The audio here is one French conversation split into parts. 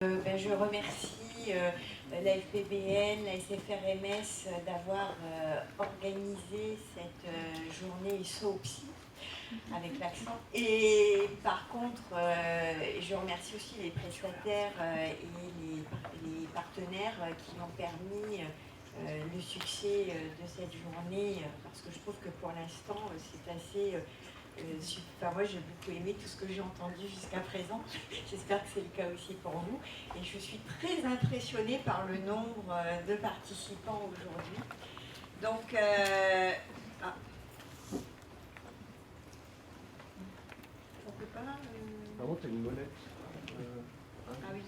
Je remercie la FPBN, la SFRMS d'avoir organisé cette journée SOPSI avec l'accent. Et par contre, je remercie aussi les prestataires et les partenaires qui ont permis le succès de cette journée, parce que je trouve que pour l'instant, c'est assez... moi j'ai beaucoup aimé tout ce que j'ai entendu jusqu'à présent. J'espère que c'est le cas aussi pour vous. Et je suis très impressionnée par le nombre de participants aujourd'hui. Donc, on peut pas... Par contre, il y a une molette. Ah oui.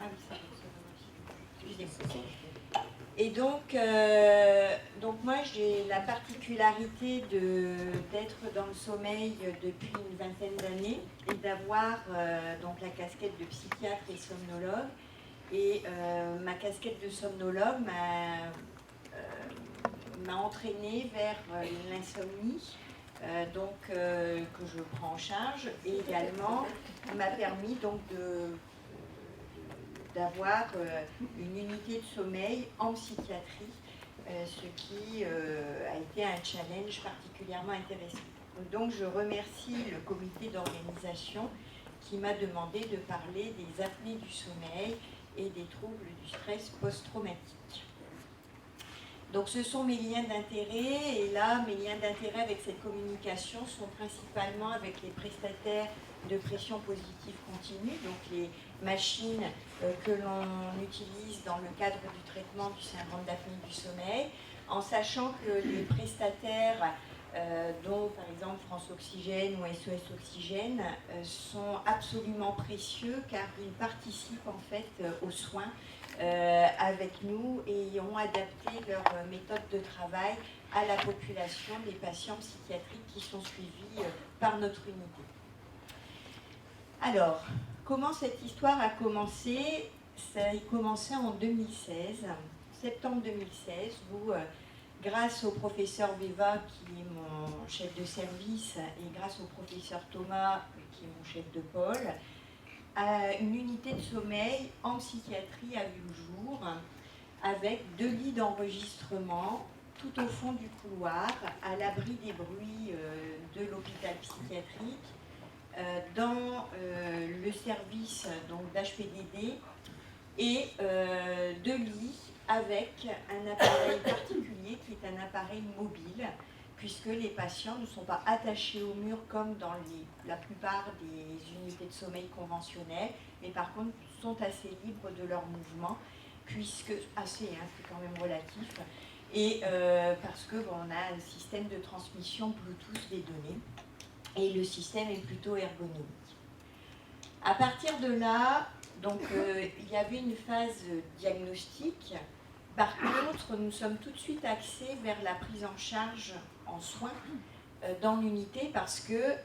Ah oui, ça marche. Excusez-moi. Et donc moi j'ai la particularité d'être dans le sommeil depuis une vingtaine d'années et d'avoir donc la casquette de psychiatre et somnologue. Et ma casquette de somnologue m'a entraînée vers l'insomnie, que je prends en charge, et également m'a permis donc d'avoir une unité de sommeil en psychiatrie, ce qui a été un challenge particulièrement intéressant. Donc je remercie le comité d'organisation qui m'a demandé de parler des apnées du sommeil et des troubles du stress post-traumatique. Donc ce sont mes liens d'intérêt, et là mes liens d'intérêt avec cette communication sont principalement avec les prestataires de pression positive continue, donc les machines que l'on utilise dans le cadre du traitement du syndrome d'apnée du sommeil, en sachant que les prestataires dont par exemple France Oxygène ou SOS Oxygène sont absolument précieux, car ils participent en fait aux soins avec nous et ont adapté leur méthode de travail à la population des patients psychiatriques qui sont suivis par notre unité. Alors, comment cette histoire a commencé? Ça a commencé en 2016, septembre 2016, où grâce au professeur Veva, qui est mon chef de service, et grâce au professeur Thomas, qui est mon chef de pôle, une unité de sommeil en psychiatrie a vu le jour, avec 2 lits d'enregistrement tout au fond du couloir, à l'abri des bruits de l'hôpital psychiatrique, dans le service d'HPDD, et 2 lits avec un appareil particulier qui est un appareil mobile, puisque les patients ne sont pas attachés au mur comme dans la plupart des unités de sommeil conventionnelles, mais par contre sont assez libres de leur mouvement, puisque assez, c'est quand même relatif, et parce que on a un système de transmission Bluetooth des données, et le système est plutôt ergonomique. À partir de là, donc il y avait une phase diagnostique. Par contre, nous sommes tout de suite axés vers la prise en charge en soins dans l'unité, parce que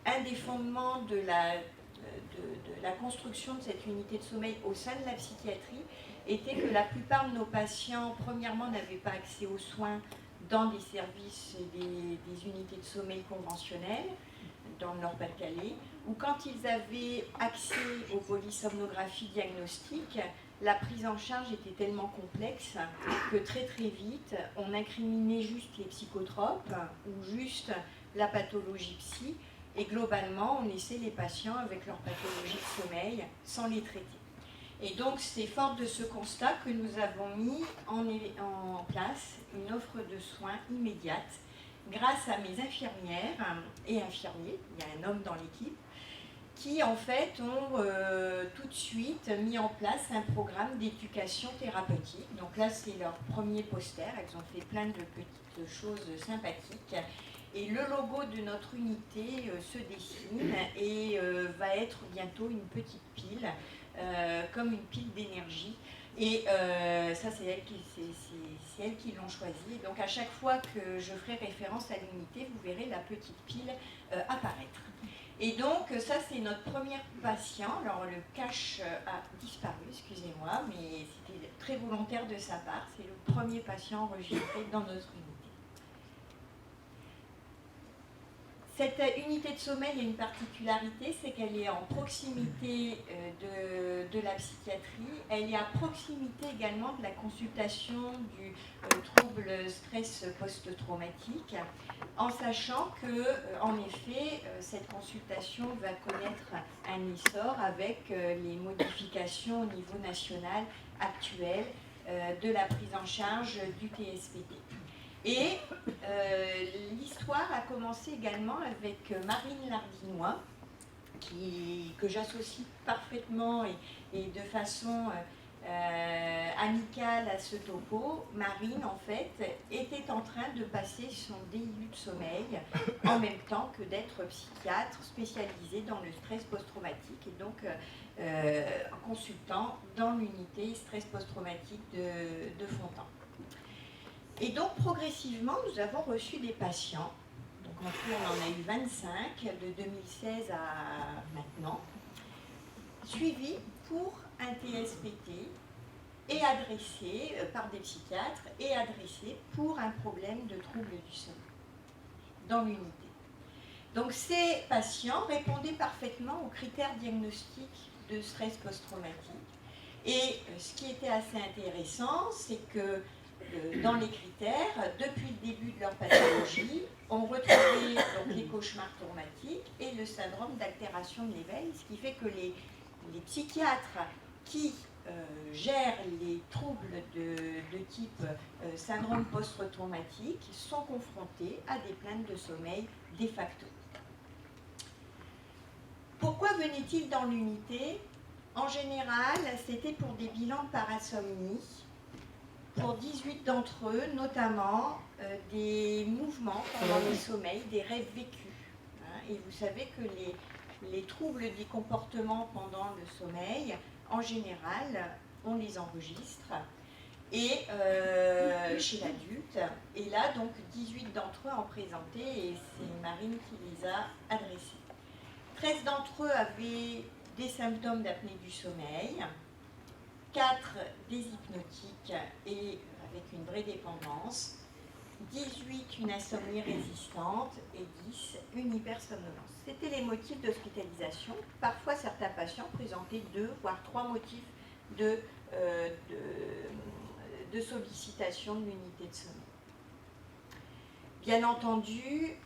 un des fondements de la construction de cette unité de sommeil au sein de la psychiatrie était que la plupart de nos patients, premièrement, n'avaient pas accès aux soins dans des services et des unités de sommeil conventionnelles, dans le Nord-Pas-de-Calais, ou quand ils avaient accès aux polysomnographies diagnostiques, la prise en charge était tellement complexe que très très vite, on incriminait juste les psychotropes ou juste la pathologie psy, et globalement, on laissait les patients avec leur pathologie de sommeil sans les traiter. Et donc, c'est fort de ce constat que nous avons mis en place une offre de soins immédiate grâce à mes infirmières et infirmiers, il y a un homme dans l'équipe, qui en fait ont tout de suite mis en place un programme d'éducation thérapeutique. Donc là, c'est leur premier poster, elles ont fait plein de petites choses sympathiques. Et le logo de notre unité se dessine et va être bientôt une petite pile, comme une pile d'énergie. Et ça, c'est elles qui l'ont choisi. Donc à chaque fois que je ferai référence à l'unité, vous verrez la petite pile apparaître. Et donc ça, c'est notre premier patient. Alors le cache a disparu, excusez-moi, mais c'était très volontaire de sa part. C'est le premier patient enregistré dans notre unité. Cette unité de sommeil a une particularité, c'est qu'elle est en proximité de la psychiatrie, elle est à proximité également de la consultation du trouble stress post-traumatique, en sachant que, en effet, cette consultation va connaître un essor avec les modifications au niveau national actuel de la prise en charge du TSPT. Et l'histoire a commencé également avec Marine Lardinois, que j'associe parfaitement et de façon amicale à ce topo. Marine, en fait, était en train de passer son DIU de sommeil en même temps que d'être psychiatre spécialisé dans le stress post-traumatique et donc consultant dans l'unité stress post-traumatique de Fontan. Et donc, progressivement, nous avons reçu des patients. Donc, en tout, on en a eu 25, de 2016 à maintenant, suivis pour un TSPT et adressés par des psychiatres et adressés pour un problème de trouble du sommeil dans l'unité. Donc, ces patients répondaient parfaitement aux critères diagnostiques de stress post-traumatique. Et ce qui était assez intéressant, c'est que dans les critères, depuis le début de leur pathologie, on retrouvait donc les cauchemars traumatiques et le syndrome d'altération de l'éveil, ce qui fait que les psychiatres qui gèrent les troubles de type syndrome post-traumatique sont confrontés à des plaintes de sommeil de facto. Pourquoi venaient-ils dans l'unité? En général, c'était pour des bilans de parasomnie. Pour 18 d'entre eux, notamment des mouvements pendant le sommeil, des rêves vécus. Et vous savez que les troubles du comportement pendant le sommeil, en général, on les enregistre et chez l'adulte. Et là, donc, 18 d'entre eux en présentaient et c'est Marine qui les a adressés. 13 d'entre eux avaient des symptômes d'apnée du sommeil. 4 des hypnotiques et avec une vraie dépendance, 18 une insomnie résistante et 10 une hypersomnolence. C'était les motifs d'hospitalisation. Parfois, certains patients présentaient 2 voire 3 motifs de sollicitation de l'unité de sommeil. Bien entendu,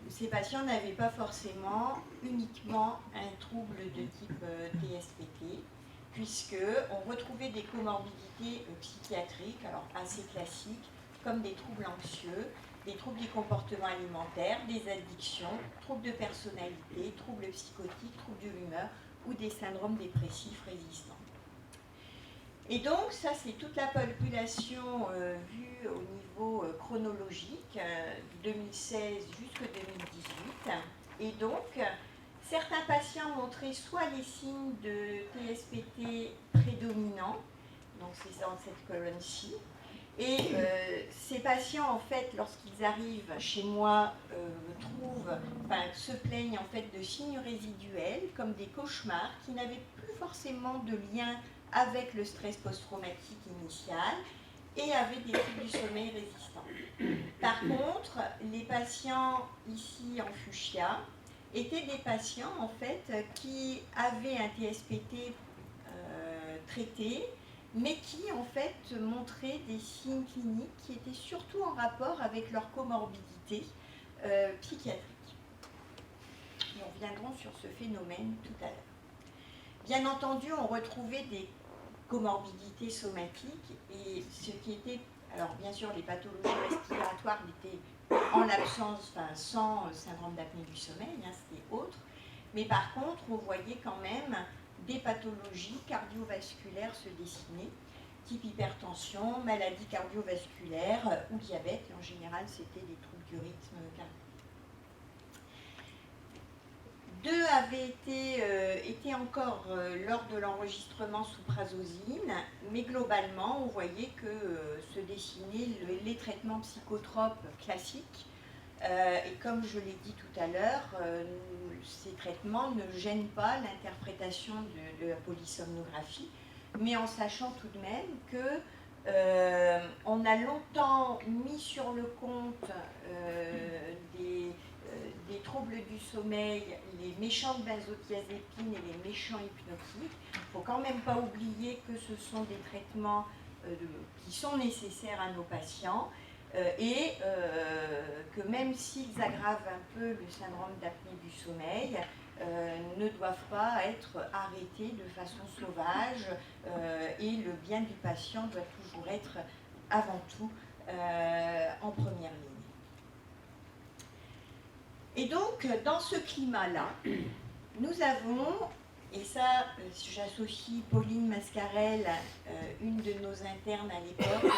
ces patients n'avaient pas forcément uniquement un trouble de type TSPT, puisqu'on retrouvait des comorbidités psychiatriques, alors assez classiques, comme des troubles anxieux, des troubles du comportement alimentaire, des addictions, troubles de personnalité, troubles psychotiques, troubles de l'humeur ou des syndromes dépressifs résistants. Et donc, ça, c'est toute la population vue au niveau chronologique, 2016 jusqu'en 2018. Et donc, certains patients montraient soit les signes de TSPT prédominants, donc c'est dans cette colonne-ci, et ces patients, en fait, lorsqu'ils arrivent chez moi, se plaignent en fait de signes résiduels, comme des cauchemars, qui n'avaient plus forcément de lien avec le stress post-traumatique initial, et avaient des troubles du sommeil résistants. Par contre, les patients ici en fuchsia, étaient des patients en fait qui avaient un TSPT traité, mais qui en fait montraient des signes cliniques qui étaient surtout en rapport avec leur comorbidité psychiatrique. Nous reviendrons sur ce phénomène tout à l'heure. Bien entendu, on retrouvait des comorbidités somatiques et ce qui était, alors bien sûr les pathologies respiratoires étaient en l'absence, sans syndrome d'apnée du sommeil, c'était autre. Mais par contre, on voyait quand même des pathologies cardiovasculaires se dessiner, type hypertension, maladie cardiovasculaire ou diabète. Et en général, c'était des troubles du rythme cardiaque. 2 avaient été encore lors de l'enregistrement sous prazosine, mais globalement, on voyait que se dessinaient les traitements psychotropes classiques. Et comme je l'ai dit tout à l'heure, ces traitements ne gênent pas l'interprétation de la polysomnographie, mais en sachant tout de même que on a longtemps mis sur le compte troubles du sommeil, les méchantes benzodiazépines et les méchants hypnotiques. Il ne faut quand même pas oublier que ce sont des traitements qui sont nécessaires à nos patients et que même s'ils aggravent un peu le syndrome d'apnée du sommeil, ne doivent pas être arrêtés de façon sauvage et le bien du patient doit toujours être avant tout en première ligne. Et donc, dans ce climat-là, nous avons, et ça, j'associe Pauline Mascarel, une de nos internes à l'époque,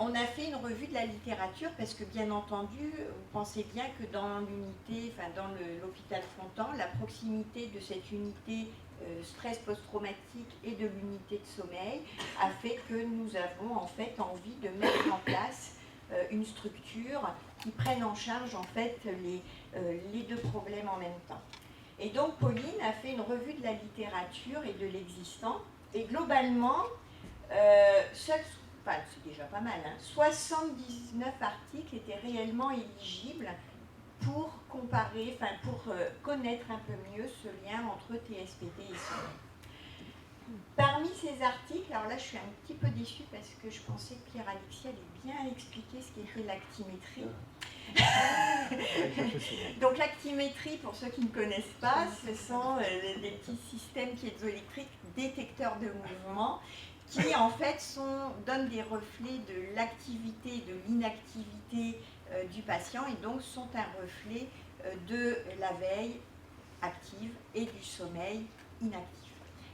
on a fait une revue de la littérature parce que, bien entendu, vous pensez bien que dans l'unité, enfin dans l'hôpital Fontan, la proximité de cette unité stress post-traumatique et de l'unité de sommeil a fait que nous avons en fait envie de mettre en place une structure qui prenne en charge en fait les deux problèmes en même temps. Et donc Pauline a fait une revue de la littérature et de l'existant, et globalement, c'est déjà pas mal, hein, 79 articles étaient réellement éligibles pour comparer, enfin pour connaître un peu mieux ce lien entre TSPT et sommeil. Parmi ces articles, alors là je suis un petit peu déçue parce que je pensais que Pierre-Alexis allait bien expliquer ce qu'était l'actimétrie. Donc l'actimétrie, pour ceux qui ne connaissent pas, ce sont des petits systèmes piézoélectriques détecteurs de mouvement qui en fait donnent des reflets de l'activité et de l'inactivité du patient et donc sont un reflet de la veille active et du sommeil inactif.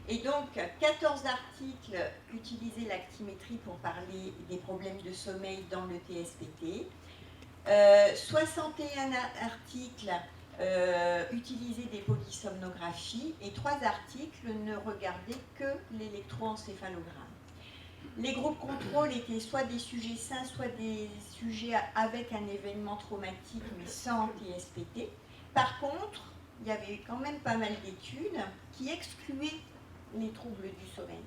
Et donc, 14 articles utilisaient l'actimétrie pour parler des problèmes de sommeil dans le TSPT. 61 articles utilisaient des polysomnographies et 3 articles ne regardaient que l'électroencéphalogramme. Les groupes contrôle étaient soit des sujets sains, soit des sujets avec un événement traumatique mais sans TSPT. Par contre, il y avait quand même pas mal d'études qui excluaient les troubles du sommeil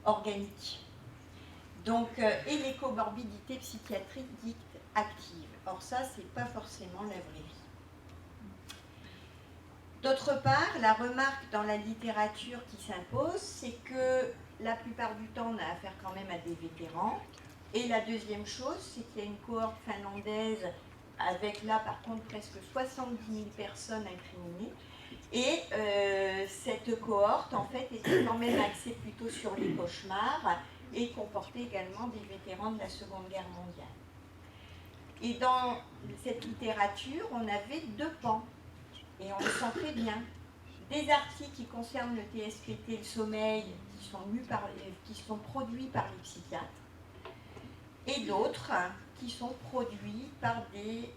organiques. Donc, et les comorbidités psychiatriques dites actives. Or ça, c'est pas forcément la vraie vie. D'autre part, la remarque dans la littérature qui s'impose, c'est que la plupart du temps, on a affaire quand même à des vétérans. Et la deuxième chose, c'est qu'il y a une cohorte finlandaise avec là, par contre, presque 70 000 personnes incriminées. Et cette cohorte, en fait, était quand même axée plutôt sur les cauchemars et comportait également des vétérans de la Seconde Guerre mondiale. Et dans cette littérature, on avait 2 pans, et on le sent très bien. Des articles qui concernent le TSPT, le sommeil, qui sont produits par les psychiatres, et d'autres qui sont produits par des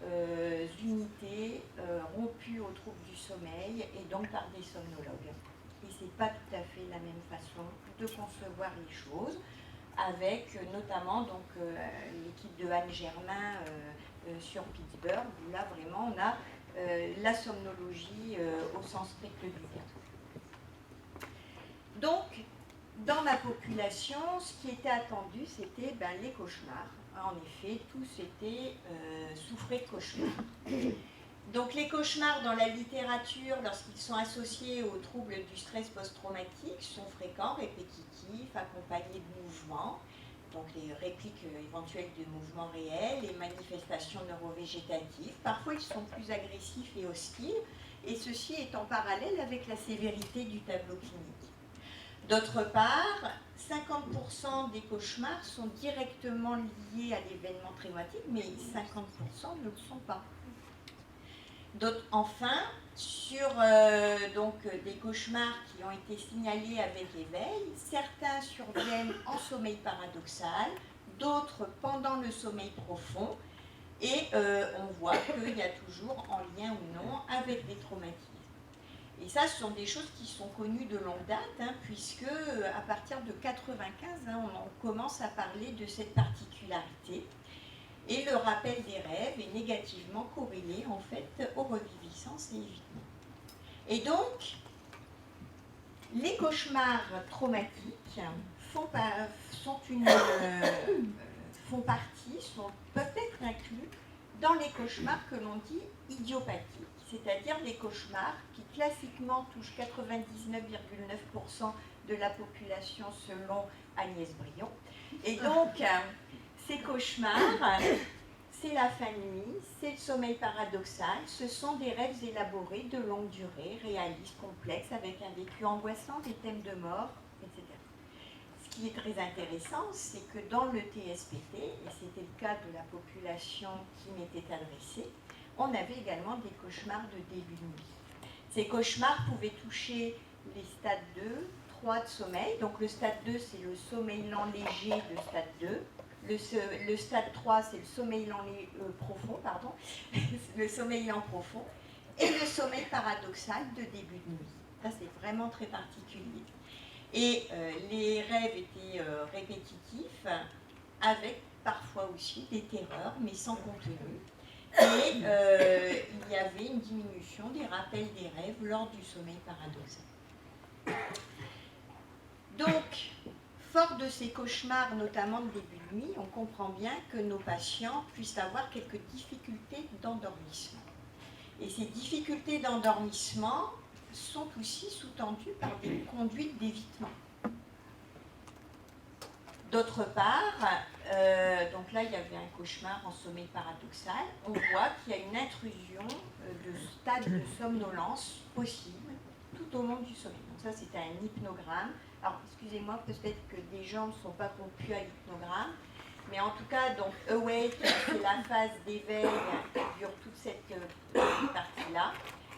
unités rompues aux troubles du sommeil et donc par des somnologues. Et ce n'est pas tout à fait la même façon de concevoir les choses, avec notamment l'équipe de Anne Germain sur Pittsburgh, où là vraiment on a la somnologie au sens strict du terme. Donc, dans ma population, ce qui était attendu, c'était les cauchemars. En effet, tous souffraient de cauchemars. Donc les cauchemars dans la littérature, lorsqu'ils sont associés aux troubles du stress post-traumatique, sont fréquents, répétitifs, accompagnés de mouvements, donc les répliques éventuelles de mouvements réels, les manifestations neurovégétatives. Parfois, ils sont plus agressifs et hostiles, et ceci est en parallèle avec la sévérité du tableau clinique. D'autre part, 50% des cauchemars sont directement liés à l'événement traumatique, mais 50% ne le sont pas. Enfin, sur des cauchemars qui ont été signalés avec éveil, certains surviennent en sommeil paradoxal, d'autres pendant le sommeil profond, et on voit qu'il y a toujours en lien ou non avec des traumatismes. Et ça, ce sont des choses qui sont connues de longue date, puisque à partir de 1995, on commence à parler de cette particularité. Et le rappel des rêves est négativement corrélé en fait aux reviviscences et évitements. Et donc, les cauchemars traumatiques peuvent être inclus dans les cauchemars que l'on dit idiopathiques, c'est-à-dire des cauchemars qui classiquement touchent 99,9% de la population selon Agnès Brion. Et donc, ces cauchemars, c'est la fin de nuit, c'est le sommeil paradoxal, ce sont des rêves élaborés de longue durée, réalistes, complexes, avec un vécu angoissant, des thèmes de mort, etc. Ce qui est très intéressant, c'est que dans le TSPT, et c'était le cas de la population qui m'était adressée, on avait également des cauchemars de début de nuit. Ces cauchemars pouvaient toucher les stades 2, 3 de sommeil. Donc le stade 2, c'est le sommeil lent léger de stade 2. Le stade 3, c'est le sommeil lent profond, pardon, le sommeil lent profond. Et le sommeil paradoxal de début de nuit. Ça, c'est vraiment très particulier. Et les rêves étaient répétitifs, avec parfois aussi des terreurs, mais sans contenu. Et il y avait une diminution des rappels des rêves lors du sommeil paradoxal. Donc, fort de ces cauchemars, notamment de début de nuit, on comprend bien que nos patients puissent avoir quelques difficultés d'endormissement. Et ces difficultés d'endormissement sont aussi sous-tendues par des conduites d'évitement. D'autre part, donc là il y avait un cauchemar en sommeil paradoxal, on voit qu'il y a une intrusion de stades de somnolence possible tout au long du sommeil. Donc ça c'était un hypnogramme. Alors excusez-moi, peut-être que des gens ne sont pas compus à l'hypnogramme, mais en tout cas, donc awake, c'est la phase d'éveil qui dure toute cette partie-là.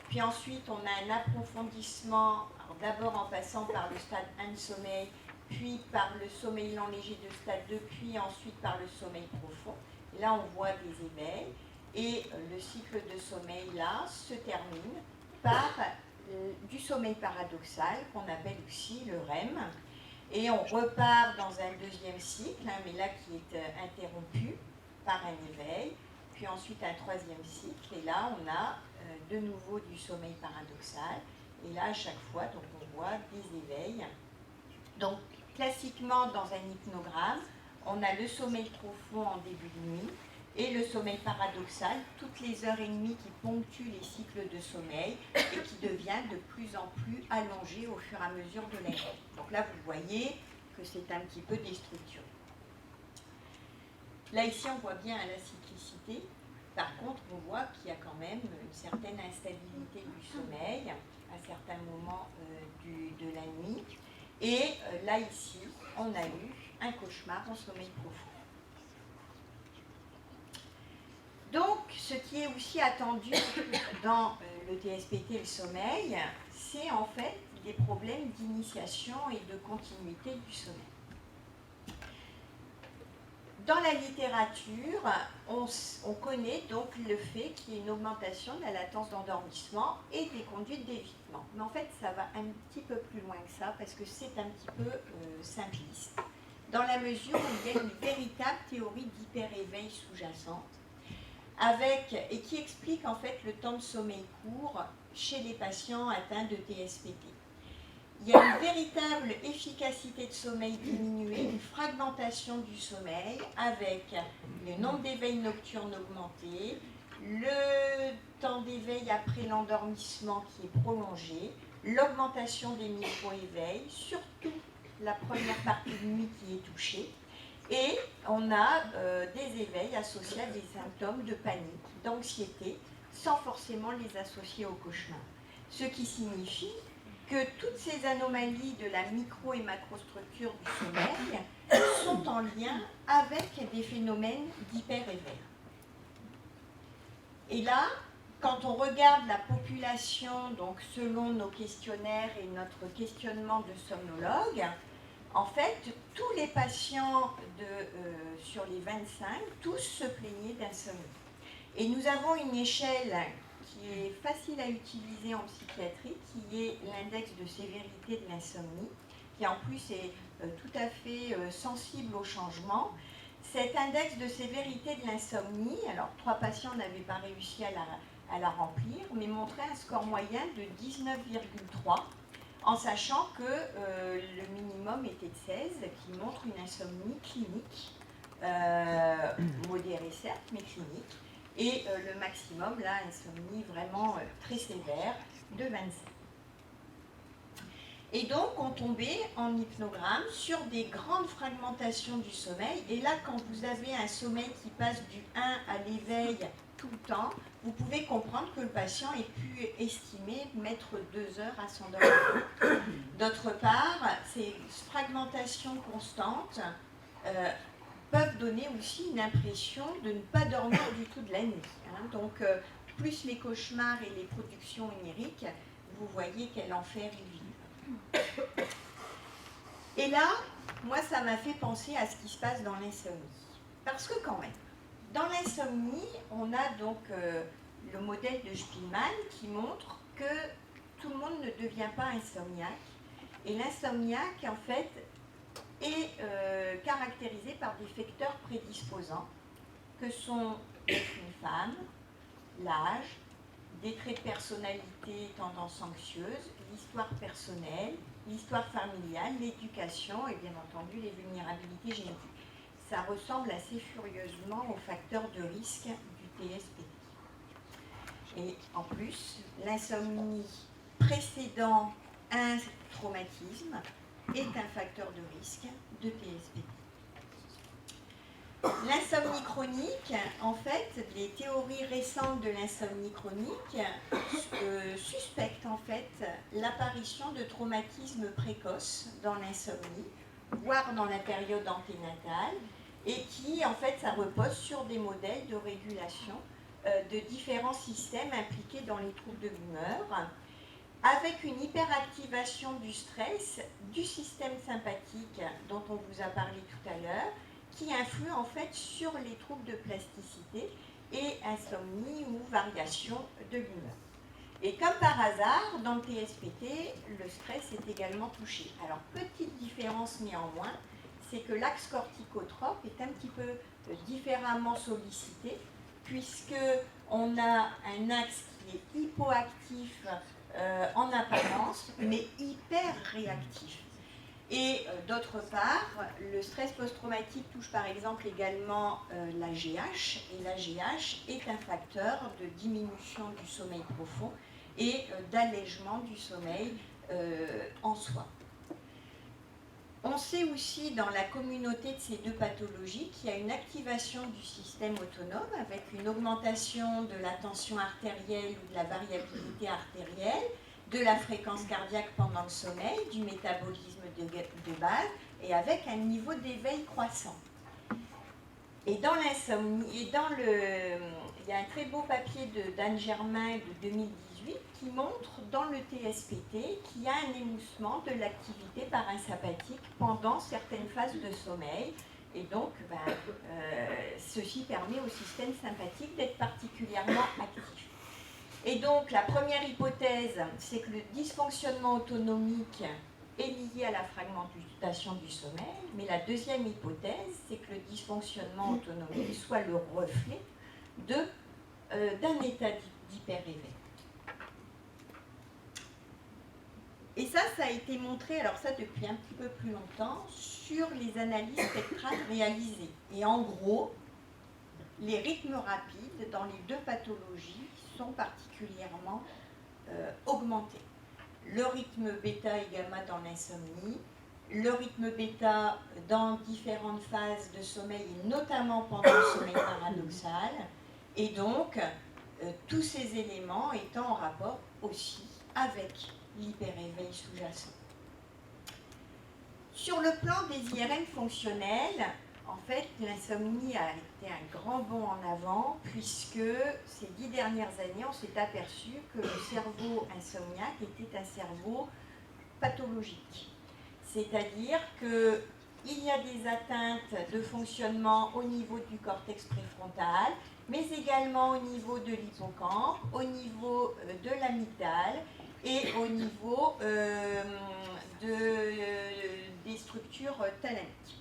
Puis ensuite on a un approfondissement, d'abord en passant par le stade 1 de sommeil, puis par le sommeil lent léger de stade 2, puis ensuite par le sommeil profond. Et là, on voit des éveils. Et le cycle de sommeil, là, se termine par du sommeil paradoxal, qu'on appelle aussi le REM. Et on repart dans un deuxième cycle, mais là qui est interrompu par un éveil. Puis ensuite un troisième cycle. Et là, on a de nouveau du sommeil paradoxal. Et là, à chaque fois, donc, on voit des éveils. Donc, classiquement, dans un hypnogramme, on a le sommeil profond en début de nuit et le sommeil paradoxal, toutes les heures et demie qui ponctuent les cycles de sommeil et qui devient de plus en plus allongé au fur et à mesure de la nuit. Donc là, vous voyez que c'est un petit peu déstructuré. Là, ici, on voit bien la cyclicité. Par contre, on voit qu'il y a quand même une certaine instabilité du sommeil à certains moments de la nuit. Et là, ici, on a eu un cauchemar en sommeil profond. Donc, ce qui est aussi attendu dans le TSPT et le sommeil, c'est en fait des problèmes d'initiation et de continuité du sommeil. Dans la littérature, on connaît donc le fait qu'il y ait une augmentation de la latence d'endormissement et des conduites d'évitement. Mais en fait, ça va un petit peu plus loin que ça parce que c'est un petit peu simpliste, dans la mesure où il y a une véritable théorie d'hyper-éveil sous-jacente et qui explique en fait le temps de sommeil court chez les patients atteints de TSPT. Il y a une véritable efficacité de sommeil diminuée, une fragmentation du sommeil avec le nombre d'éveils nocturnes augmenté, le temps d'éveil après l'endormissement qui est prolongé, l'augmentation des micro-éveils, surtout la première partie de nuit qui est touchée, et on a des éveils associés à des symptômes de panique, d'anxiété, sans forcément les associer au cauchemar. Ce qui signifie que toutes ces anomalies de la micro- et macrostructure du sommeil sont en lien avec des phénomènes d'hyper-éveil. Et là, quand on regarde la population, donc selon nos questionnaires et notre questionnement de somnologue, en fait, tous les patients sur les 25, tous se plaignaient d'insomnie. Et nous avons une échelle qui est facile à utiliser en psychiatrie, qui est l'index de sévérité de l'insomnie, qui en plus est tout à fait sensible au changement. Cet index de sévérité de l'insomnie, alors 3 patients n'avaient pas réussi à la remplir, mais montrait un score moyen de 19,3, en sachant que le minimum était de 16, qui montre une insomnie clinique, modérée certes, mais clinique. et le maximum, là, insomnie vraiment très sévère, de 27. Et donc, on tombait en hypnogramme sur des grandes fragmentations du sommeil. Et là, quand vous avez un sommeil qui passe du 1 à l'éveil tout le temps, vous pouvez comprendre que le patient ait pu estimer mettre 2 heures à s'endormir. D'autre part, ces fragmentations constantes peuvent donner aussi une impression de ne pas dormir du tout de la nuit. Donc, plus les cauchemars et les productions oniriques, vous voyez quel enfer ils vivent. Et là, moi, ça m'a fait penser à ce qui se passe dans l'insomnie. Parce que quand même, dans l'insomnie, on a donc le modèle de Spielmann qui montre que tout le monde ne devient pas insomniaque. Et l'insomniaque, en fait, est caractérisé par des facteurs prédisposants que sont d'être une femme, l'âge, des traits de personnalité, tendance anxieuse, l'histoire personnelle, l'histoire familiale, l'éducation et bien entendu les vulnérabilités génétiques. Ça ressemble assez furieusement aux facteurs de risque du TSPT. Et en plus, l'insomnie précédant un traumatisme est un facteur de risque de TSPT. L'insomnie chronique, en fait, les théories récentes de l'insomnie chronique suspectent en fait l'apparition de traumatismes précoces dans l'insomnie, voire dans la période anténatale, et qui, en fait, ça repose sur des modèles de régulation de différents systèmes impliqués dans les troubles de l'humeur, avec une hyperactivation du stress, du système sympathique dont on vous a parlé tout à l'heure, qui influe en fait sur les troubles de plasticité et insomnie ou variation de l'humeur. Et comme par hasard, dans le TSPT, le stress est également touché. Alors, petite différence néanmoins, c'est que l'axe corticotrope est un petit peu différemment sollicité, puisqu'on a un axe qui est hypoactif en apparence, mais hyper réactif. Et d'autre part, le stress post-traumatique touche par exemple également l'AGH, et l'AGH est un facteur de diminution du sommeil profond et d'allègement du sommeil en soi. On sait aussi dans la communauté de ces deux pathologies qu'il y a une activation du système autonome avec une augmentation de la tension artérielle ou de la variabilité artérielle, de la fréquence cardiaque pendant le sommeil, du métabolisme de base et avec un niveau d'éveil croissant. Et dans l'insomnie, il y a un très beau papier d'Anne Germain de 2018 qui montre dans le TSPT qu'il y a un émoussement de l'activité parasympathique pendant certaines phases de sommeil. Et donc, ceci permet au système sympathique d'être particulièrement actif. Et donc, la première hypothèse, c'est que le dysfonctionnement autonomique est lié à la fragmentation du sommeil, mais la deuxième hypothèse, c'est que le dysfonctionnement autonomique soit le reflet d'un état d'hyper-éveil. Et ça a été montré, alors ça depuis un petit peu plus longtemps, sur les analyses spectrales réalisées. Et en gros, les rythmes rapides dans les deux pathologies sont particulièrement augmentés. Le rythme bêta et gamma dans l'insomnie, le rythme bêta dans différentes phases de sommeil, et notamment pendant le sommeil paradoxal, et donc tous ces éléments étant en rapport aussi avec l'hyper-éveil sous-jacent. Sur le plan des IRM fonctionnels, en fait, l'insomnie a été un grand bond en avant, puisque ces 10 dernières années, on s'est aperçu que le cerveau insomniaque était un cerveau pathologique. C'est-à-dire qu'il y a des atteintes de fonctionnement au niveau du cortex préfrontal, mais également au niveau de l'hippocampe, au niveau de l'amygdale et au niveau des structures thalamiques.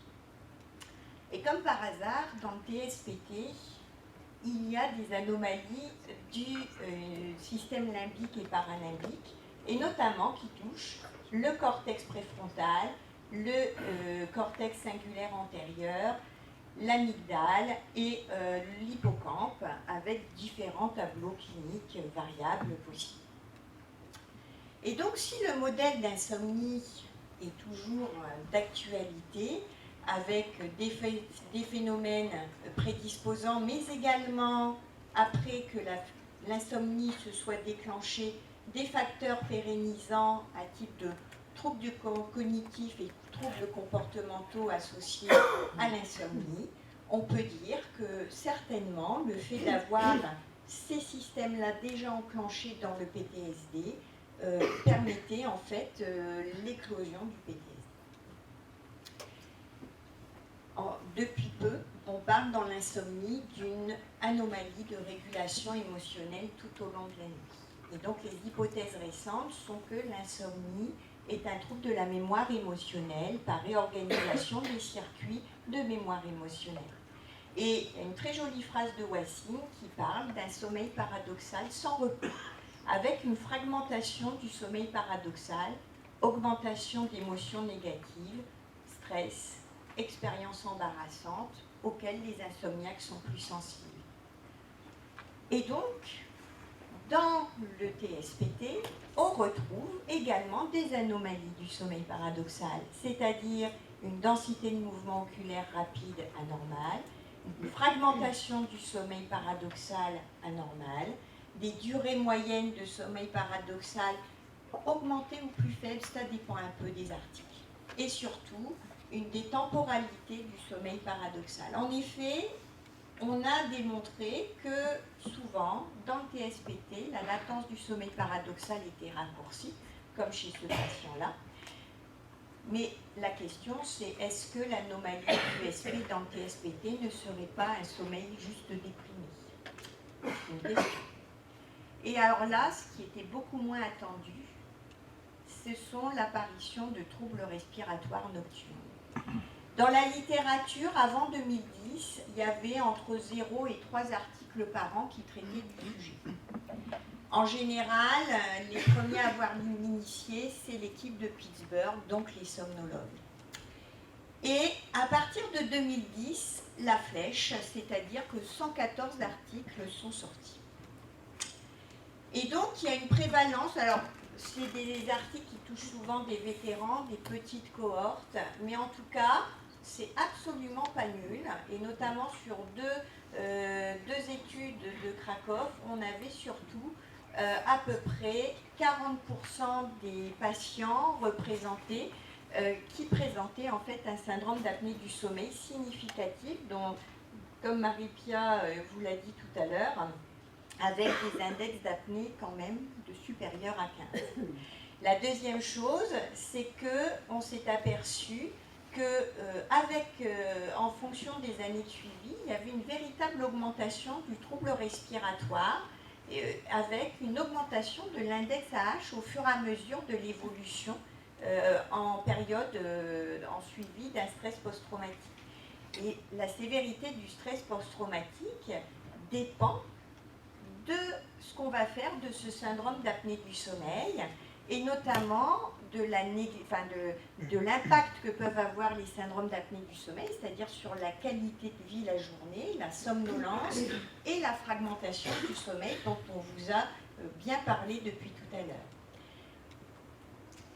Et comme par hasard, dans le TSPT, il y a des anomalies du système limbique et paralimbique, et notamment qui touchent le cortex préfrontal, le cortex singulaire antérieur, l'amygdale et l'hippocampe, avec différents tableaux cliniques variables possibles. Et donc, si le modèle d'insomnie est toujours d'actualité, avec des phénomènes prédisposants, mais également, après que l'insomnie se soit déclenchée, des facteurs pérennisants à type de troubles cognitifs et troubles comportementaux associés à l'insomnie, on peut dire que certainement le fait d'avoir ces systèmes-là déjà enclenchés dans le PTSD permettait en fait l'éclosion du PTSD. Depuis peu, on parle dans l'insomnie d'une anomalie de régulation émotionnelle tout au long de la nuit. Et donc les hypothèses récentes sont que l'insomnie est un trouble de la mémoire émotionnelle par réorganisation des circuits de mémoire émotionnelle. Et il y a une très jolie phrase de Wassim qui parle d'un sommeil paradoxal sans repos, avec une fragmentation du sommeil paradoxal, augmentation d'émotions négatives, stress, expériences embarrassantes auxquelles les insomniaques sont plus sensibles. Et donc, dans le TSPT, on retrouve également des anomalies du sommeil paradoxal, c'est-à-dire une densité de mouvement oculaire rapide anormale, une fragmentation du sommeil paradoxal anormale, des durées moyennes de sommeil paradoxal augmentées ou plus faibles, ça dépend un peu des articles. Et surtout, une détemporalité du sommeil paradoxal. En effet, on a démontré que souvent, dans le TSPT, la latence du sommeil paradoxal était raccourcie, comme chez ce patient-là. Mais la question, c'est est-ce que l'anomalie du SP dans le TSPT ne serait pas un sommeil juste déprimé? C'est une question. Et alors là, ce qui était beaucoup moins attendu, ce sont l'apparition de troubles respiratoires nocturnes. Dans la littérature, avant 2010, il y avait entre 0 et 3 articles par an qui traitaient du sujet. En général, les premiers à avoir l'initié, c'est l'équipe de Pittsburgh, donc les somnologues. Et à partir de 2010, la flèche, c'est-à-dire que 114 articles sont sortis. Et donc, il y a une prévalence, alors c'est des articles qui touchent souvent des vétérans, des petites cohortes, mais en tout cas, c'est absolument pas nul, et notamment sur deux études de Cracovie, on avait surtout à peu près 40% des patients représentés qui présentaient en fait un syndrome d'apnée du sommeil significatif, dont, comme Marie-Pia vous l'a dit tout à l'heure, avec des index d'apnée quand même de supérieurs à 15. La deuxième chose, c'est qu'on s'est aperçu que, en fonction des années de suivi, il y avait une véritable augmentation du trouble respiratoire, avec une augmentation de l'index AH au fur et à mesure de l'évolution en période, en suivi d'un stress post-traumatique. Et la sévérité du stress post-traumatique dépend de ce qu'on va faire de ce syndrome d'apnée du sommeil, et notamment de l'impact que peuvent avoir les syndromes d'apnée du sommeil, c'est-à-dire sur la qualité de vie la journée, la somnolence et la fragmentation du sommeil dont on vous a bien parlé depuis tout à l'heure.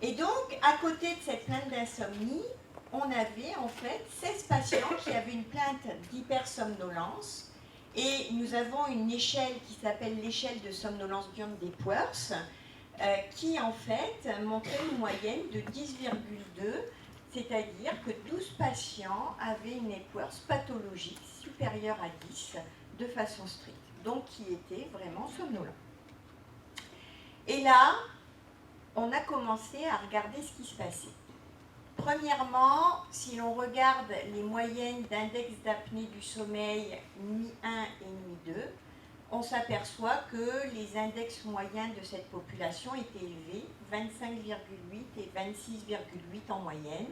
Et donc, à côté de cette plainte d'insomnie, on avait en fait 16 patients qui avaient une plainte d'hypersomnolence, et nous avons une échelle qui s'appelle l'échelle de somnolence diurne d'Epworth, qui en fait montrait une moyenne de 10,2, c'est-à-dire que 12 patients avaient une Epworth pathologique supérieure à 10 de façon stricte, donc qui étaient vraiment somnolents. Et là, on a commencé à regarder ce qui se passait. Premièrement, si l'on regarde les moyennes d'index d'apnée du sommeil nuit 1 et nuit 2, on s'aperçoit que les index moyens de cette population étaient élevés, 25,8 et 26,8 en moyenne,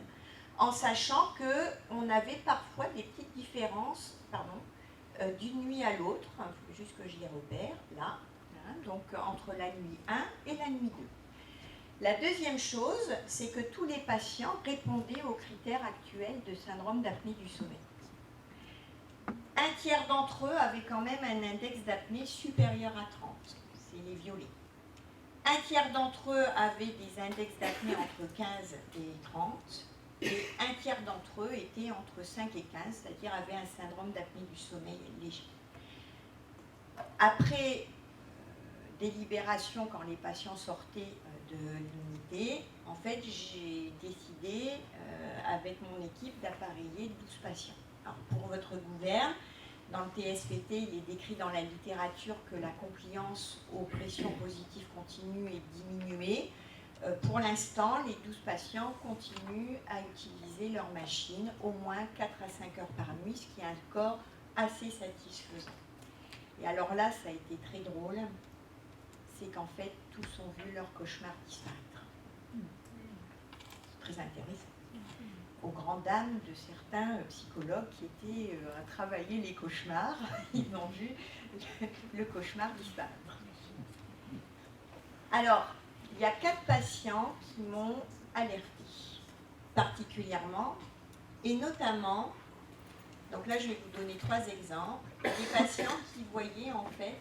en sachant qu'on avait parfois des petites différences d'une nuit à l'autre, il faut juste que je les repère, là, donc entre la nuit 1 et la nuit 2. La deuxième chose, c'est que tous les patients répondaient aux critères actuels de syndrome d'apnée du sommeil. Un tiers d'entre eux avaient quand même un index d'apnée supérieur à 30, c'est les violets. Un tiers d'entre eux avaient des index d'apnée entre 15 et 30, et un tiers d'entre eux étaient entre 5 et 15, c'est-à-dire avaient un syndrome d'apnée du sommeil léger. Après délibération, quand les patients sortaient de l'unité, en fait, j'ai décidé, avec mon équipe, d'appareiller 12 patients. Alors, pour votre gouverne, dans le TSPT, il est décrit dans la littérature que la compliance aux pressions positives continues est diminuée. Pour l'instant, les 12 patients continuent à utiliser leur machine au moins 4 à 5 heures par nuit, ce qui est un score assez satisfaisant. Et alors là, ça a été très drôle, c'est qu'en fait, tous ont vu leur cauchemar disparaître. C'est très intéressant. Aux grandes dames de certains psychologues qui étaient à travailler les cauchemars, ils ont vu le cauchemar disparaître. Alors, il y a 4 patients qui m'ont alerté particulièrement, et notamment, donc là je vais vous donner 3 exemples, des patients qui voyaient en fait,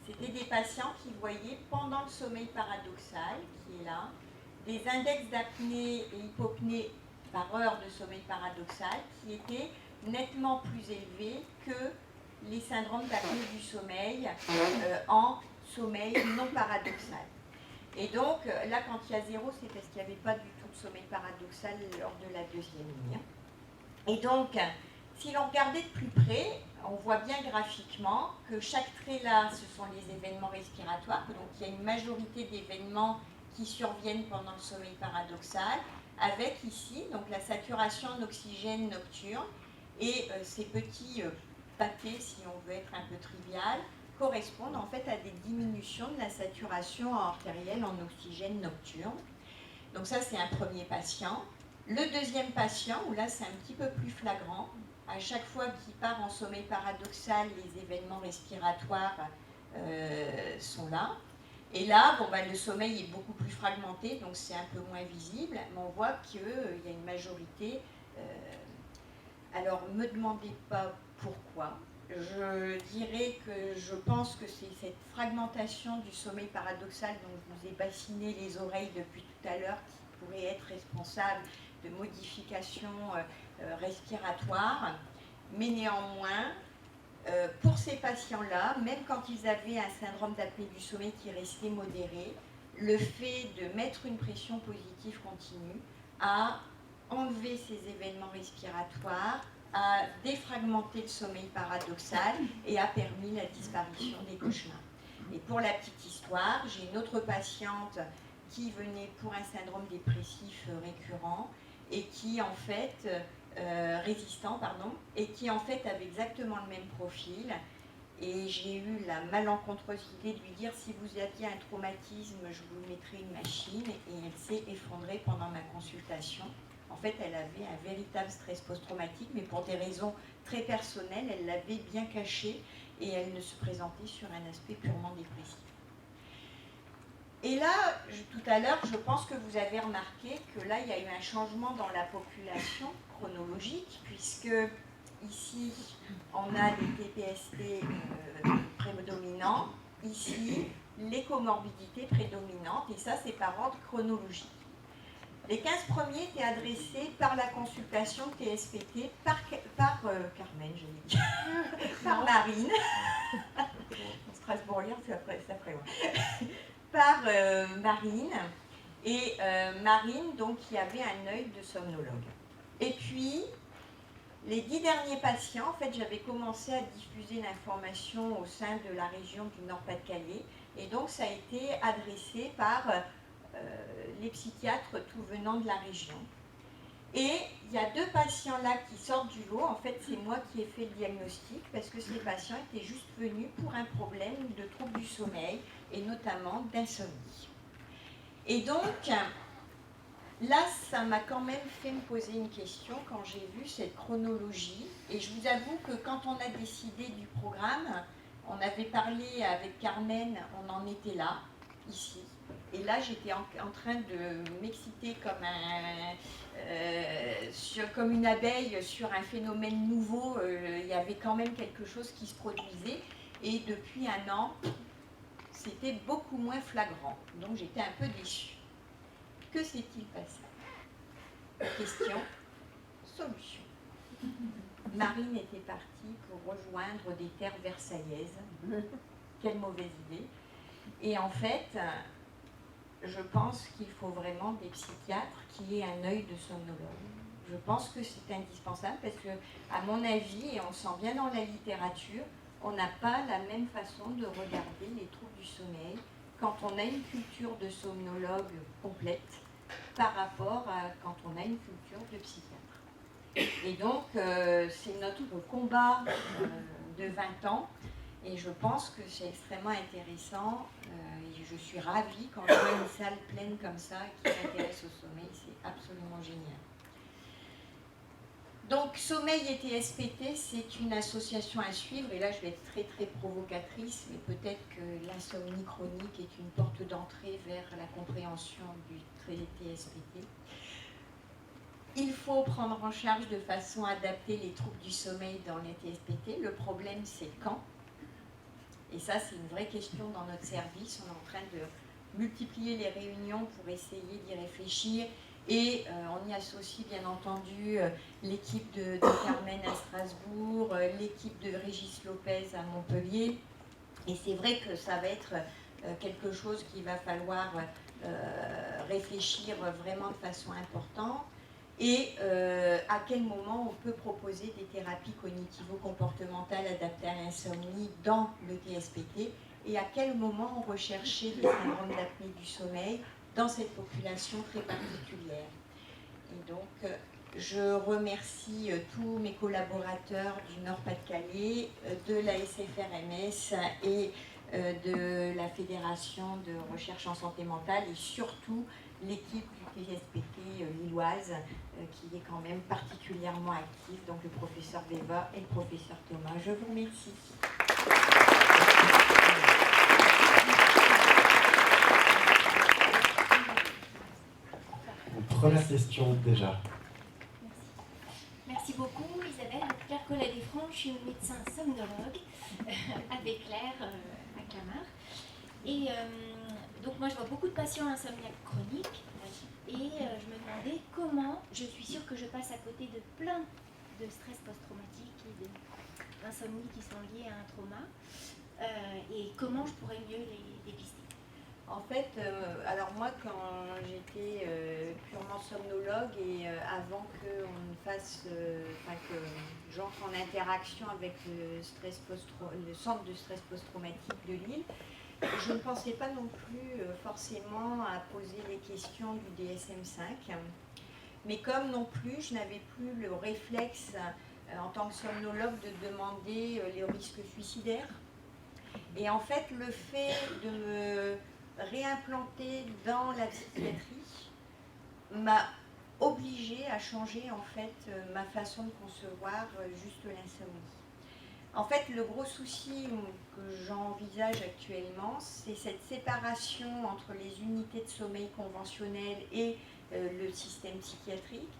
c'était des patients qui voyaient pendant le sommeil paradoxal, qui est là, des index d'apnée et hypopnée par heure de sommeil paradoxal qui étaient nettement plus élevés que les syndromes d'apnée du sommeil en sommeil non paradoxal. Et donc, là, quand il y a 0, c'est parce qu'il n'y avait pas du tout de sommeil paradoxal lors de la deuxième ligne. Et donc, si l'on regardait de plus près, on voit bien graphiquement que chaque trait là, ce sont les événements respiratoires. Donc, il y a une majorité d'événements qui surviennent pendant le sommeil paradoxal, avec ici donc la saturation en oxygène nocturne. Et ces petits pâtés, si on veut être un peu trivial, correspondent en fait à des diminutions de la saturation artérielle en oxygène nocturne. Donc ça, c'est un premier patient. Le deuxième patient, où là, c'est un petit peu plus flagrant. À chaque fois qu'il part en sommeil paradoxal, les événements respiratoires sont là. Et là, bon, le sommeil est beaucoup plus fragmenté, donc c'est un peu moins visible, mais on voit qu'il y a une majorité. Alors, ne me demandez pas pourquoi. Je dirais que je pense que c'est cette fragmentation du sommeil paradoxal dont je vous ai bassiné les oreilles depuis tout à l'heure qui pourrait être responsable de modifications respiratoires. Mais néanmoins, pour ces patients-là, même quand ils avaient un syndrome d'apnée du sommeil qui restait modéré, le fait de mettre une pression positive continue a enlevé ces événements respiratoires, a défragmenté le sommeil paradoxal et a permis la disparition des cauchemars. Et pour la petite histoire, j'ai une autre patiente qui venait pour un syndrome dépressif récurrent et qui en fait et qui en fait avait exactement le même profil. Et j'ai eu la malencontreuse idée de lui dire si vous aviez un traumatisme, je vous mettrai une machine. Et elle s'est effondrée pendant ma consultation. En fait, elle avait un véritable stress post-traumatique, mais pour des raisons très personnelles, elle l'avait bien caché et elle ne se présentait sur un aspect purement dépressif. Et là, tout à l'heure, je pense que vous avez remarqué que là, il y a eu un changement dans la population chronologique, puisque ici, on a les TPST prédominants, ici, les comorbidités prédominantes, et ça, c'est par ordre chronologique. Les 15 premiers étaient adressés par la consultation TSPT par Carmen, je l'ai dit, par Marine. En strasbourgien, ça ferait par Marine, et Marine, donc, qui avait un œil de somnologue. Et puis, les 10 derniers patients, en fait, j'avais commencé à diffuser l'information au sein de la région du Nord-Pas-de-Calais, et donc ça a été adressé par les psychiatres tout venant de la région. Et il y a 2 patients là qui sortent du lot. En fait, c'est moi qui ai fait le diagnostic parce que ces patients étaient juste venus pour un problème de trouble du sommeil et notamment d'insomnie. Et donc, là, ça m'a quand même fait me poser une question quand j'ai vu cette chronologie. Et je vous avoue que quand on a décidé du programme, on avait parlé avec Carmen, on en était là. ici. Et là, j'étais en train de m'exciter comme une abeille sur un phénomène nouveau. Il y avait quand même quelque chose qui se produisait. Et depuis un an, c'était beaucoup moins flagrant. Donc j'étais un peu déçue. Que s'est-il passé? Question, solution. Marine était partie pour rejoindre des terres versaillaises. Quelle mauvaise idée. Et en fait, je pense qu'il faut vraiment des psychiatres qui aient un œil de somnologue. Je pense que c'est indispensable parce que, à mon avis, et on sent bien dans la littérature, on n'a pas la même façon de regarder les troubles du sommeil quand on a une culture de somnologue complète par rapport à quand on a une culture de psychiatre. Et donc, c'est notre combat de 20 ans. Et je pense que c'est extrêmement intéressant et je suis ravie quand je vois une salle pleine comme ça qui s'intéresse au sommeil, c'est absolument génial. Donc Sommeil et TSPT, c'est une association à suivre et là je vais être très très provocatrice, mais peut-être que l'insomnie chronique est une porte d'entrée vers la compréhension du TSPT. Il faut prendre en charge de façon adaptée les troubles du sommeil dans les TSPT. Le problème c'est quand. Et ça, c'est une vraie question dans notre service. On est en train de multiplier les réunions pour essayer d'y réfléchir. Et on y associe, bien entendu, l'équipe de Carmen à Strasbourg, l'équipe de Régis Lopez à Montpellier. Et c'est vrai que ça va être quelque chose qu'il va falloir réfléchir vraiment de façon importante. Et à quel moment on peut proposer des thérapies cognitivo-comportementales adaptées à l'insomnie dans le TSPT et à quel moment on recherchait les syndromes d'apnée du sommeil dans cette population très particulière. Et donc, je remercie tous mes collaborateurs du Nord-Pas-de-Calais, de la SFRMS et de la Fédération de recherche en santé mentale et surtout l'équipe du TSPT lilloise qui est quand même particulièrement active, donc le professeur Beva et le professeur Thomas. Je vous remercie. Première question déjà. Merci beaucoup Isabelle. Claire Collet-Desfrancs, je suis médecin somnologue avec Claire à Clamart. Et donc moi je vois beaucoup de patients insomniaques chroniques et je me demandais comment, je suis sûre que je passe à côté de plein de stress post-traumatique et d'insomnie qui sont liés à un trauma et comment je pourrais mieux les dépister. En fait, alors moi, quand j'étais purement somnologue et avant qu'on fasse, que j'entre en interaction avec le centre de stress post-traumatique de Lille, je ne pensais pas non plus forcément à poser les questions du DSM-5. Mais comme non plus, je n'avais plus le réflexe en tant que somnologue de demander les risques suicidaires. Et en fait, le fait de me réimplanter dans la psychiatrie m'a obligée à changer en fait ma façon de concevoir juste l'insomnie. En fait, le gros souci que j'envisage actuellement, c'est cette séparation entre les unités de sommeil conventionnelles et le système psychiatrique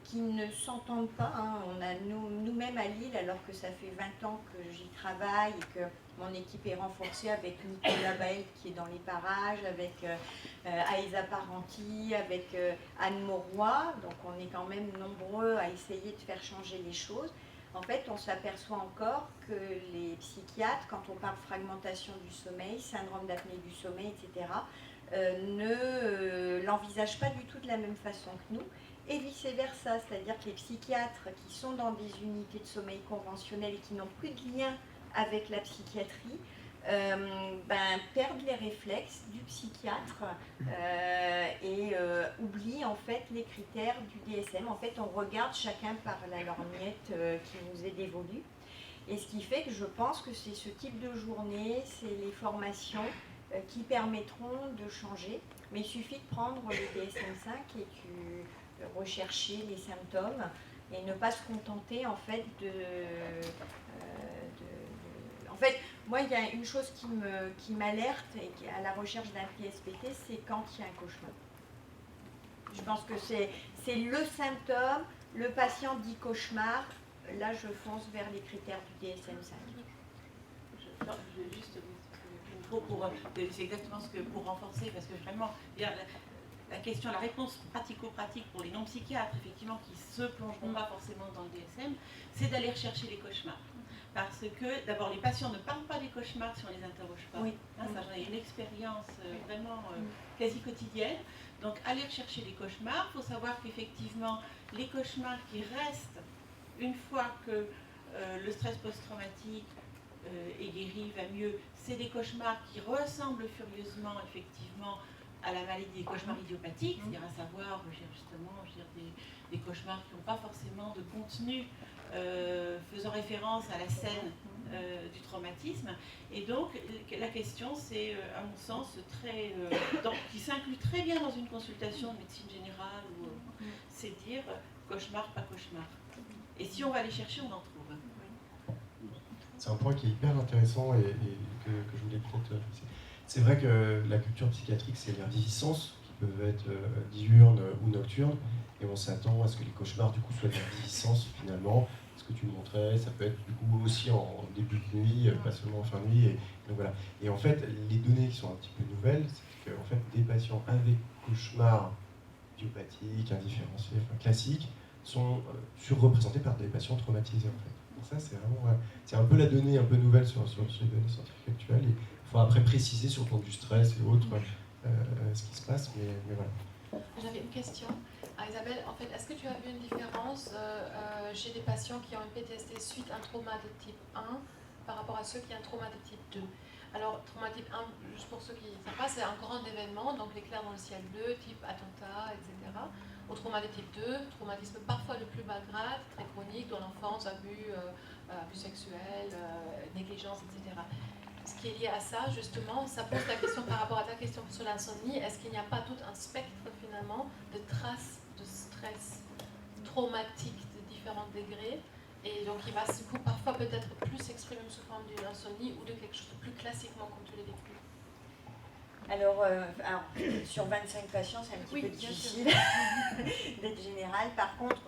qui ne s'entendent pas. Hein. On a nous-mêmes à Lille, alors que ça fait 20 ans que j'y travaille et que mon équipe est renforcée avec Nicolas Bael qui est dans les parages, avec Aïsa Parenti, avec Anne Mauroy. Donc on est quand même nombreux à essayer de faire changer les choses. En fait, on s'aperçoit encore que les psychiatres, quand on parle fragmentation du sommeil, syndrome d'apnée du sommeil, etc., ne l'envisagent pas du tout de la même façon que nous, et vice-versa, c'est-à-dire que les psychiatres qui sont dans des unités de sommeil conventionnelles et qui n'ont plus de lien avec la psychiatrie, perdent les réflexes du psychiatre et oublient en fait les critères du DSM. En fait, on regarde chacun par la lorgnette qui nous est dévolue. Et ce qui fait que je pense que c'est ce type de journée, c'est les formations qui permettront de changer. Mais il suffit de prendre le DSM-5 et de rechercher les symptômes et ne pas se contenter en fait En fait, Moi, il y a une chose qui m'alerte et à la recherche d'un PSPT, c'est quand il y a un cauchemar. Je pense que c'est le symptôme, le patient dit cauchemar, là je fonce vers les critères du DSM-5. Je vais juste c'est exactement ce que pour renforcer, parce que vraiment, la question, la réponse pratico-pratique pour les non-psychiatres, effectivement, qui ne se plongeront pas forcément dans le DSM, c'est d'aller rechercher les cauchemars. Parce que, d'abord, les patients ne parlent pas des cauchemars si on ne les interroge pas. Oui. Ça, j'en ai une expérience vraiment quasi quotidienne. Donc, aller rechercher les cauchemars, il faut savoir qu'effectivement, les cauchemars qui restent, une fois que le stress post-traumatique est guéri, va mieux, c'est des cauchemars qui ressemblent furieusement, effectivement, à la maladie des cauchemars idiopathiques, c'est-à-dire à savoir, justement, des cauchemars qui n'ont pas forcément de contenu faisant référence à la scène du traumatisme. Et donc, la question, c'est, à mon sens, qui s'inclut très bien dans une consultation de médecine générale, c'est dire cauchemar, pas cauchemar. Et si on va les chercher, on en trouve. C'est un point qui est hyper intéressant et que je voulais peut-être... C'est vrai que la culture psychiatrique, c'est les réviviscences qui peuvent être diurnes ou nocturnes, et on s'attend à ce que les cauchemars du coup soient des réviviscences finalement. Ce que tu montrais, ça peut être du coup aussi en début de nuit, pas seulement en fin de nuit. Et donc voilà. Et en fait, les données qui sont un petit peu nouvelles, c'est qu'en fait, des patients avec cauchemars idiopathiques, indifférenciés, classiques, sont surreprésentés par des patients traumatisés en fait. Donc ça, c'est vraiment, c'est un peu la donnée un peu nouvelle sur les données scientifiques actuelles. Et il faut après préciser sur le plan du stress et autres ce qui se passe, mais voilà. J'avais une question. Isabelle, en fait, est-ce que tu as vu une différence chez des patients qui ont un PTSD suite à un trauma de type 1 par rapport à ceux qui ont un trauma de type 2? Alors, trauma type 1, juste pour ceux qui ne savent pas, c'est un grand événement, donc l'éclair dans le ciel bleu, type attentat, etc. Au trauma de type 2, traumatisme parfois de plus bas grade, très chronique, dans l'enfance, abus sexuels, négligence, etc. Ce qui est lié à ça, justement, ça pose la question par rapport à ta question sur l'insomnie, est-ce qu'il n'y a pas tout un spectre, finalement, de traces de stress traumatique de différents degrés, et donc il va du coup parfois peut-être plus s'exprimer sous forme d'une insomnie ou de quelque chose de plus classiquement comme tu l'as vécu. Alors, sur 25 patients, c'est un petit peu difficile d'être général. Par contre,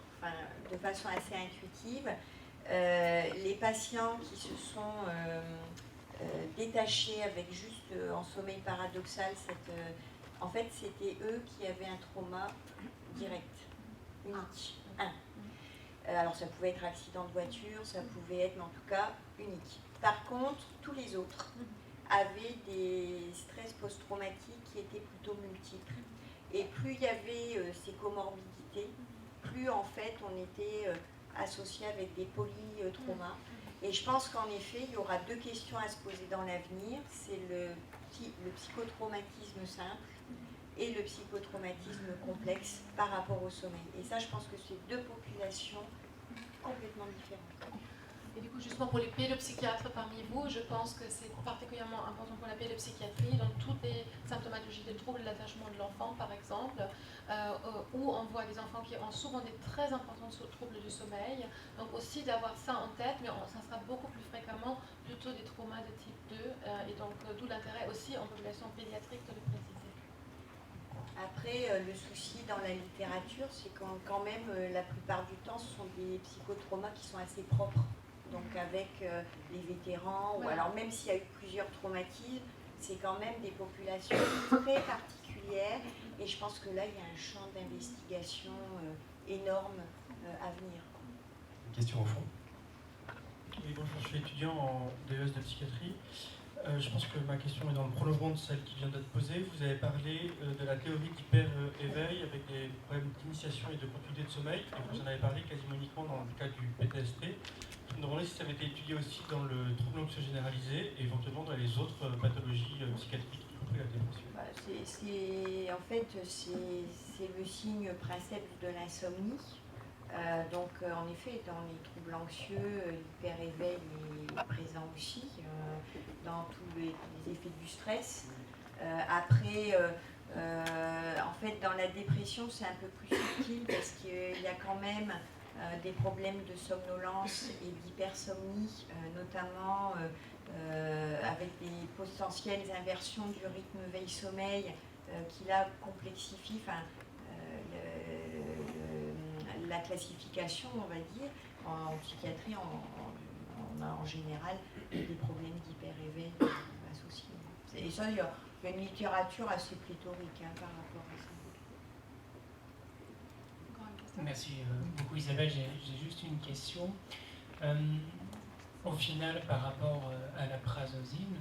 de façon assez intuitive, les patients qui se sont détachés avec juste en sommeil paradoxal, en fait, c'était eux qui avaient un trauma direct, unique, alors ça pouvait être accident de voiture, ça pouvait être, mais en tout cas, unique. Par contre, tous les autres avaient des stress post-traumatiques qui étaient plutôt multiples. Et plus il y avait ces comorbidités, plus en fait on était associé avec des polytraumas. Et je pense qu'en effet, il y aura deux questions à se poser dans l'avenir. C'est le psychotraumatisme simple et le psychotraumatisme complexe par rapport au sommeil. Et ça, je pense que c'est deux populations complètement différentes. Et du coup, justement pour les pédopsychiatres parmi vous, je pense que c'est particulièrement important pour la pédopsychiatrie, dans toutes les symptomatologies de troubles de l'attachement de l'enfant, par exemple, où on voit des enfants qui ont souvent des très importants troubles du sommeil. Donc aussi d'avoir ça en tête, mais ça sera beaucoup plus fréquemment plutôt des traumas de type 2, et donc d'où l'intérêt aussi en population pédiatrique de le préciser. Après, le souci dans la littérature, c'est quand même, la plupart du temps, ce sont des psychotraumas qui sont assez propres. Donc avec les vétérans, ou alors même s'il y a eu plusieurs traumatismes, c'est quand même des populations très particulières. Et je pense que là, il y a un champ d'investigation énorme à venir. Une question au fond. Oui, bonjour, je suis étudiant en DES de psychiatrie. Je pense que ma question est dans le prolongement de celle qui vient d'être posée. Vous avez parlé de la théorie d'hyper-éveil avec des problèmes d'initiation et de continuité de sommeil. Et vous en avez parlé quasiment uniquement dans le cas du PTSD. Je me demandais si ça avait été étudié aussi dans le trouble anxieux généralisé et éventuellement dans les autres pathologies psychiatriques, y compris la dépression. En fait, c'est le signe principe de l'insomnie. Donc, en effet, dans les troubles anxieux, l'hyper-éveil est présent aussi, dans tous les effets du stress. Après, en fait, dans la dépression, c'est un peu plus subtil parce qu'il y a quand même des problèmes de somnolence et d'hypersomnie, notamment avec des potentielles inversions du rythme veille-sommeil qui là complexifient la classification, on va dire. En psychiatrie, on a en général des problèmes d'hyper-éveil associés. Et ça, il y a une littérature assez pléthorique par rapport à ça. Merci beaucoup Isabelle, j'ai juste une question. Au final, par rapport à la prazosine,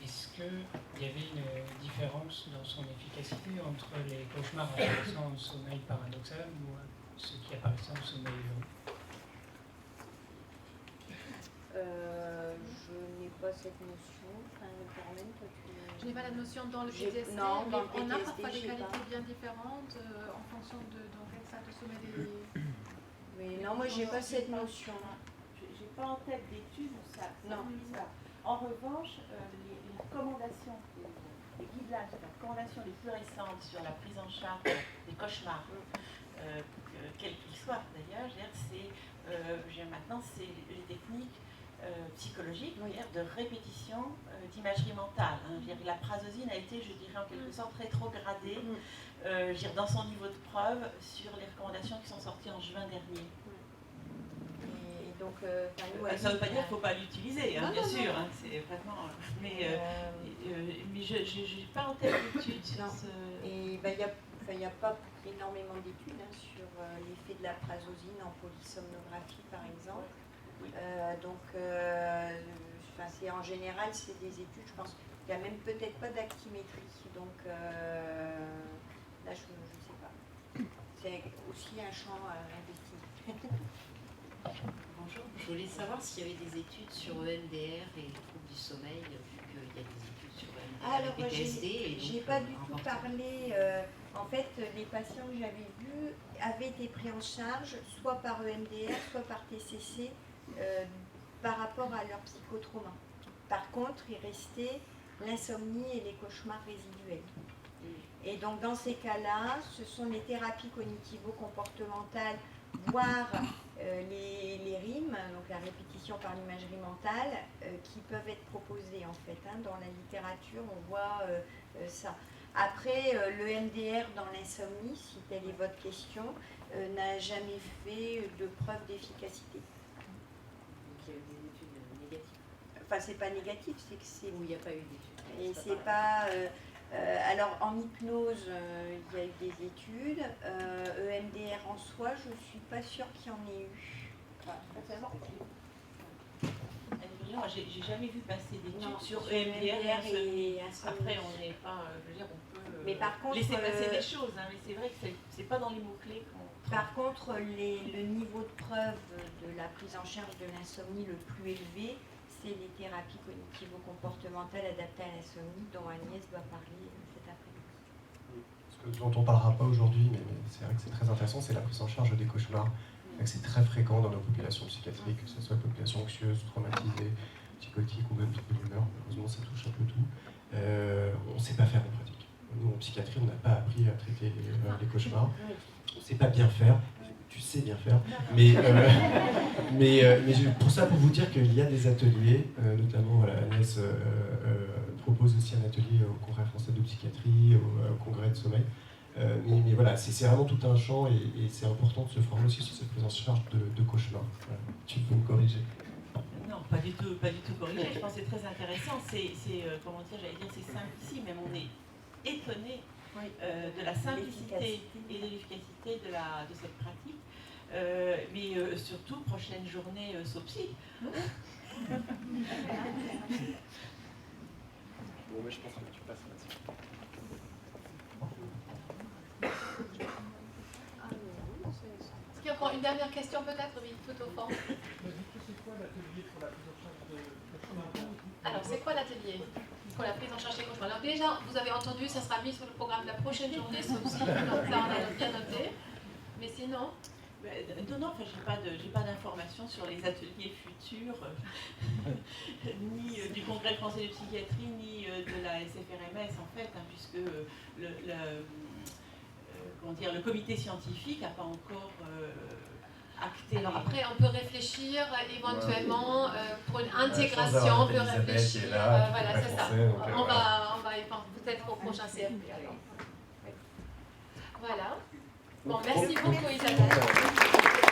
est-ce qu'il y avait une différence dans son efficacité entre les cauchemars apparaissant au sommeil paradoxal ou ceux qui apparaissaient au sommeil éveillé? Je n'ai pas cette notion. Carmen, toi, Je n'ai pas la notion dans le PTSD, non, mais dans le on a PTSD, parfois des j'ai qualités pas. bien différentes en fonction de dans quelle salle de sommeil Mais non, moi, j'ai pas cette notion. J'ai pas en tête d'études où ça Non. dit ça. En revanche, les recommandations, les guidelines, les recommandations les plus récentes sur la prise en charge des cauchemars, quels qu'ils soient d'ailleurs, maintenant c'est les techniques psychologiques, de répétition d'imagerie mentale. La prazosine a été, je dirais, en quelque sorte rétrogradée dans son niveau de preuve sur les recommandations qui sont sorties en juin dernier. Donc, ça ne veut pas dire qu'il ne faut pas l'utiliser, bien sûr, c'est vraiment. Mais je n'ai pas en tête d'études sur ce. Et il n'y a pas énormément d'études sur l'effet de la prazosine en polysomnographie, par exemple. Oui. C'est en général, c'est des études, je pense qu'il n'y a même peut-être pas d'actimétrie. Donc là, je ne sais pas. C'est aussi un champ à investiguer. Bonjour, je voulais savoir s'il y avait des études sur EMDR et troubles du sommeil, vu qu'il y a des études sur EMDR Alors, et PTSD. j'ai pas du tout parlé. En fait, les patients que j'avais vus avaient été pris en charge soit par EMDR, soit par TCC par rapport à leur psychotrauma. Par contre, il restait l'insomnie et les cauchemars résiduels. Et donc, dans ces cas-là, ce sont les thérapies cognitivo-comportementales, voire les RIM, donc la répétition par l'imagerie mentale, qui peuvent être proposées en fait. Dans la littérature, on voit ça. Après, le MDR dans l'insomnie, si telle est votre question, n'a jamais fait de preuve d'efficacité. Donc il y a eu des études négatives. Enfin, c'est pas négatif, c'est que c'est. Où il n'y a pas eu d'études. Et c'est pas. Alors en hypnose, il y a eu des études. EMDR en soi, je ne suis pas sûre qu'il y en ait eu. Moi, j'ai jamais vu passer d'études sur EMDR EMDR et Après, on n'est pas, je veux dire, on peut mais par contre, laisser passer des choses, mais c'est vrai que c'est pas dans les mots-clés qu'on. Par contre, le niveau de preuve de la prise en charge de l'insomnie le plus élevé, c'est les thérapies cognitivo-comportementales adaptées à l'insomnie dont Agnès doit parler cet après-midi. Ce dont on ne parlera pas aujourd'hui, mais c'est vrai que c'est très intéressant, c'est la prise en charge des cauchemars. C'est très fréquent dans nos populations psychiatriques, que ce soit population anxieuse, traumatisée, psychotique ou même trouble d'humeur. Malheureusement, ça touche un peu tout. On ne sait pas faire en pratique. Nous, en psychiatrie, on n'a pas appris à traiter les cauchemars. On ne sait pas bien faire. Tu sais bien faire. Mais pour ça, pour vous dire qu'il y a des ateliers, notamment Agnès propose aussi un atelier au Congrès français de psychiatrie, au Congrès de sommeil. Mais voilà, c'est vraiment tout un champ et c'est important de se former aussi sur cette prise en charge de cauchemars. Voilà. Tu peux me corriger. Non, pas du tout corrigé. Je pense que c'est très intéressant. Comment dire, j'allais dire, c'est simple ici, même on est étonné de la simplicité et de l'efficacité de cette pratique. Mais surtout, prochaine journée Sopsy. Bon, mais je pense que tu passes là-dessus. Est-ce qu'il y a encore une dernière question peut-être, oui, tout au fond. Alors, c'est quoi l'atelier pour la prise en charge des cauchemars? Alors déjà, vous avez entendu, ça sera mis sur le programme de la prochaine journée, sauf si, donc ça on a bien noté. Mais sinon... Non, enfin, j'ai pas d'informations sur les ateliers futurs, ni du Congrès français de psychiatrie, ni de la SFRMS en fait, puisque le comité scientifique n'a pas encore acté. Alors après, on peut réfléchir éventuellement pour une intégration, chance on peut d'avoir Elisabeth réfléchir. qui est là, Voilà, qui est c'est ça. français, donc, On va y penser peut-être au prochain CFP alors. Oui. Voilà. Bon, merci beaucoup Isabelle.